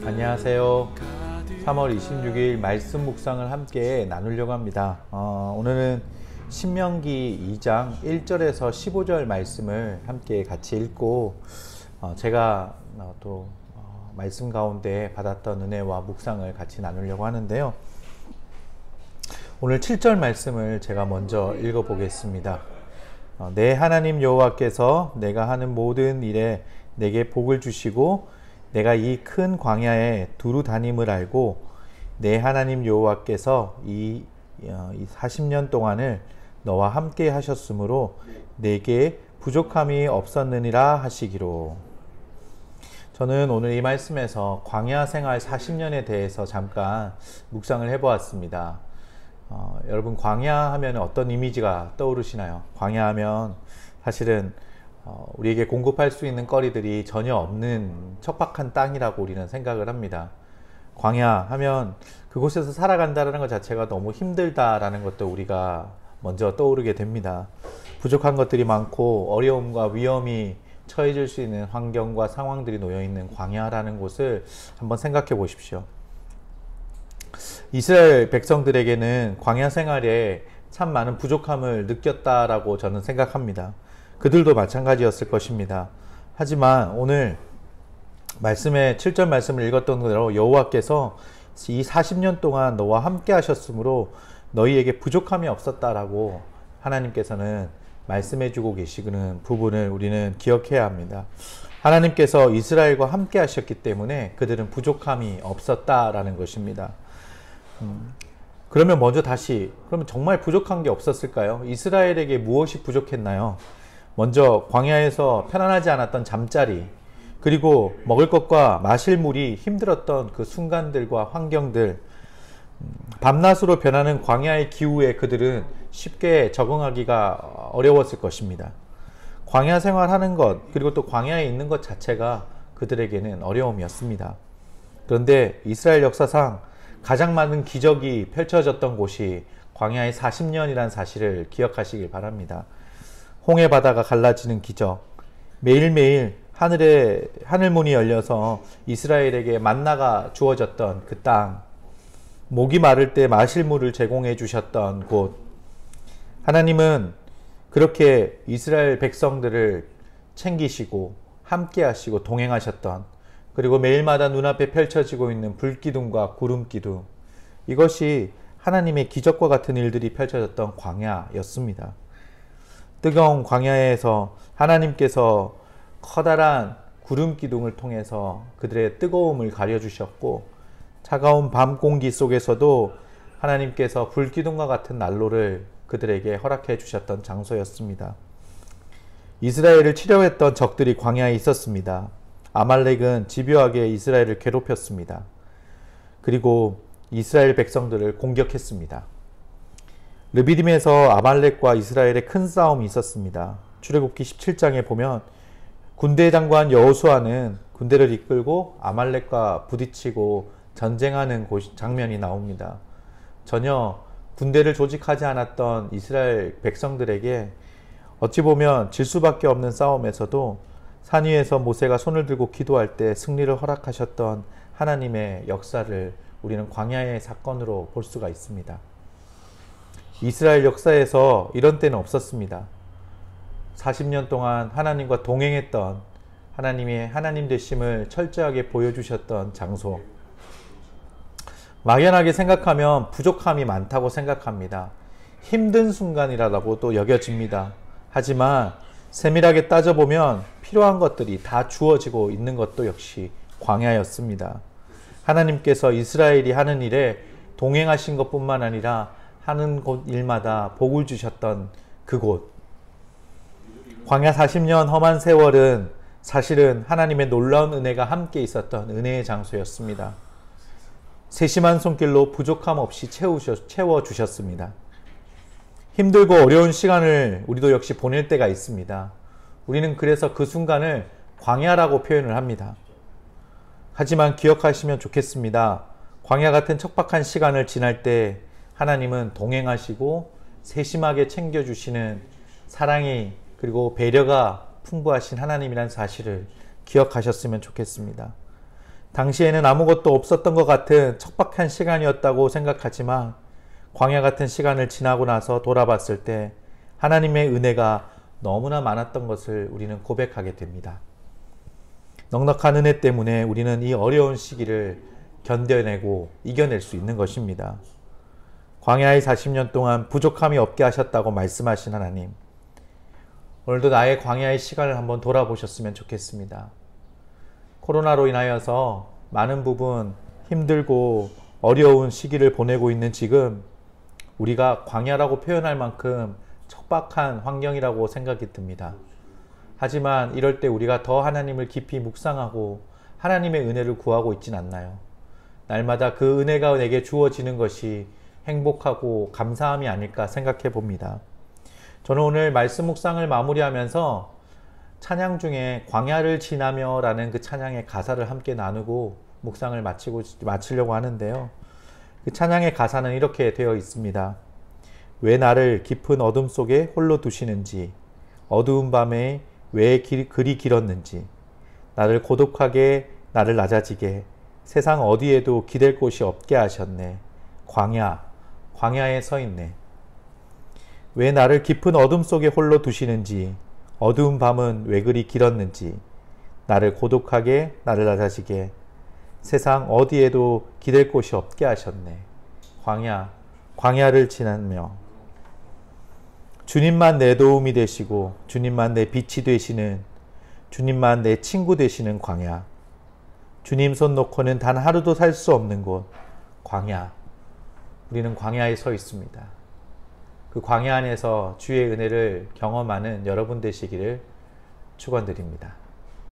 안녕하세요. 3월 26일 말씀 묵상을 함께 나누려고 합니다. 오늘은 신명기 2장 1절에서 15절 말씀을 함께 같이 읽고 제가 또 말씀 가운데 받았던 은혜와 묵상을 같이 나누려고 하는데요. 오늘 7절 말씀을 제가 먼저 읽어보겠습니다. 내 하나님 여호와께서 내가 하는 모든 일에 내게 복을 주시고 내가 이 큰 광야에 두루 다님을 알고 내 하나님 여호와께서 이 40년 동안을 너와 함께 하셨으므로 내게 부족함이 없었느니라 하시기로. 저는 오늘 이 말씀에서 광야 생활 40년에 대해서 잠깐 묵상을 해보았습니다. 여러분, 광야 하면 어떤 이미지가 떠오르시나요? 광야 하면 사실은 우리에게 공급할 수 있는 거리들이 전혀 없는 척박한 땅이라고 우리는 생각을 합니다. 광야 하면 그곳에서 살아간다는 것 자체가 너무 힘들다라는 것도 우리가 먼저 떠오르게 됩니다. 부족한 것들이 많고 어려움과 위험이 처해질 수 있는 환경과 상황들이 놓여있는 광야라는 곳을 한번 생각해 보십시오. 이스라엘 백성들에게는 광야 생활에 참 많은 부족함을 느꼈다라고 저는 생각합니다. 그들도 마찬가지였을 것입니다. 하지만 오늘 말씀의 7절 말씀을 읽었던 대로 여호와께서 이 40년 동안 너와 함께 하셨으므로 너희에게 부족함이 없었다라고 하나님께서는 말씀해 주고 계시는 부분을 우리는 기억해야 합니다. 하나님께서 이스라엘과 함께 하셨기 때문에 그들은 부족함이 없었다라는 것입니다. 그러면 먼저 그러면 정말 부족한 게 없었을까요? 이스라엘에게 무엇이 부족했나요? 먼저 광야에서 편안하지 않았던 잠자리, 그리고 먹을 것과 마실 물이 힘들었던 그 순간들과 환경들, 밤낮으로 변하는 광야의 기후에 그들은 쉽게 적응하기가 어려웠을 것입니다. 광야 생활하는 것, 그리고 또 광야에 있는 것 자체가 그들에게는 어려움이었습니다. 그런데 이스라엘 역사상 가장 많은 기적이 펼쳐졌던 곳이 광야의 40년이라는 사실을 기억하시길 바랍니다. 홍해 바다가 갈라지는 기적, 매일매일 하늘문이 열려서 이스라엘에게 만나가 주어졌던 그 땅, 목이 마를 때 마실 물을 제공해 주셨던 곳, 하나님은 그렇게 이스라엘 백성들을 챙기시고 함께 하시고 동행하셨던, 그리고 매일마다 눈앞에 펼쳐지고 있는 불기둥과 구름기둥, 이것이 하나님의 기적과 같은 일들이 펼쳐졌던 광야였습니다. 뜨거운 광야에서 하나님께서 커다란 구름기둥을 통해서 그들의 뜨거움을 가려주셨고, 차가운 밤 공기 속에서도 하나님께서 불기둥과 같은 난로를 그들에게 허락해 주셨던 장소였습니다. 이스라엘을 치려했던 적들이 광야에 있었습니다. 아말렉은 집요하게 이스라엘을 괴롭혔습니다. 그리고 이스라엘 백성들을 공격했습니다. 르비딤에서 아말렉과 이스라엘의 큰 싸움이 있었습니다. 출애굽기 17장에 보면 군대 장관 여호수아는 군대를 이끌고 아말렉과 부딪히고 전쟁하는 장면이 나옵니다. 전혀 군대를 조직하지 않았던 이스라엘 백성들에게 어찌 보면 질 수밖에 없는 싸움에서도 산 위에서 모세가 손을 들고 기도할 때 승리를 허락하셨던 하나님의 역사를 우리는 광야의 사건으로 볼 수가 있습니다. 이스라엘 역사에서 이런 때는 없었습니다. 40년 동안 하나님과 동행했던 하나님의 하나님 되심을 철저하게 보여주셨던 장소. 막연하게 생각하면 부족함이 많다고 생각합니다. 힘든 순간이라고도 여겨집니다. 하지만 세밀하게 따져보면 필요한 것들이 다 주어지고 있는 것도 역시 광야였습니다. 하나님께서 이스라엘이 하는 일에 동행하신 것뿐만 아니라 하는 곳 일마다 복을 주셨던 그곳. 광야 40년 험한 세월은 사실은 하나님의 놀라운 은혜가 함께 있었던 은혜의 장소였습니다. 세심한 손길로 부족함 없이 채워주셨습니다. 힘들고 어려운 시간을 우리도 역시 보낼 때가 있습니다. 우리는 그래서 그 순간을 광야라고 표현을 합니다. 하지만 기억하시면 좋겠습니다. 광야 같은 척박한 시간을 지날 때 하나님은 동행하시고 세심하게 챙겨주시는 사랑이 그리고 배려가 풍부하신 하나님이라는 사실을 기억하셨으면 좋겠습니다. 당시에는 아무것도 없었던 것 같은 척박한 시간이었다고 생각하지만 광야 같은 시간을 지나고 나서 돌아봤을 때 하나님의 은혜가 너무나 많았던 것을 우리는 고백하게 됩니다. 넉넉한 은혜 때문에 우리는 이 어려운 시기를 견뎌내고 이겨낼 수 있는 것입니다. 광야의 40년 동안 부족함이 없게 하셨다고 말씀하신 하나님, 오늘도 나의 광야의 시간을 한번 돌아보셨으면 좋겠습니다. 코로나로 인하여서 많은 부분 힘들고 어려운 시기를 보내고 있는 지금 우리가 광야라고 표현할 만큼 척박한 환경이라고 생각이 듭니다. 하지만 이럴 때 우리가 더 하나님을 깊이 묵상하고 하나님의 은혜를 구하고 있진 않나요? 날마다 그 은혜가 내게 주어지는 것이 행복하고 감사함이 아닐까 생각해 봅니다. 저는 오늘 말씀 묵상을 마무리하면서 찬양 중에 광야를 지나며 라는 그 찬양의 가사를 함께 나누고 묵상을 마치려고 하는데요. 그 찬양의 가사는 이렇게 되어 있습니다. 왜 나를 깊은 어둠 속에 홀로 두시는지, 어두운 밤에 왜 그리 길었는지, 나를 고독하게, 나를 낮아지게, 세상 어디에도 기댈 곳이 없게 하셨네. 광야에 서 있네. 왜 나를 깊은 어둠 속에 홀로 두시는지, 어두운 밤은 왜 그리 길었는지, 나를 고독하게, 나를 낮아지게, 세상 어디에도 기댈 곳이 없게 하셨네. 광야를 지나며 주님만 내 도움이 되시고 주님만 내 빛이 되시는, 주님만 내 친구 되시는 광야, 주님 손 놓고는 단 하루도 살 수 없는 곳 광야. 우리는 광야에 서 있습니다. 그 광야 안에서 주의 은혜를 경험하는 여러분 되시기를 축원드립니다.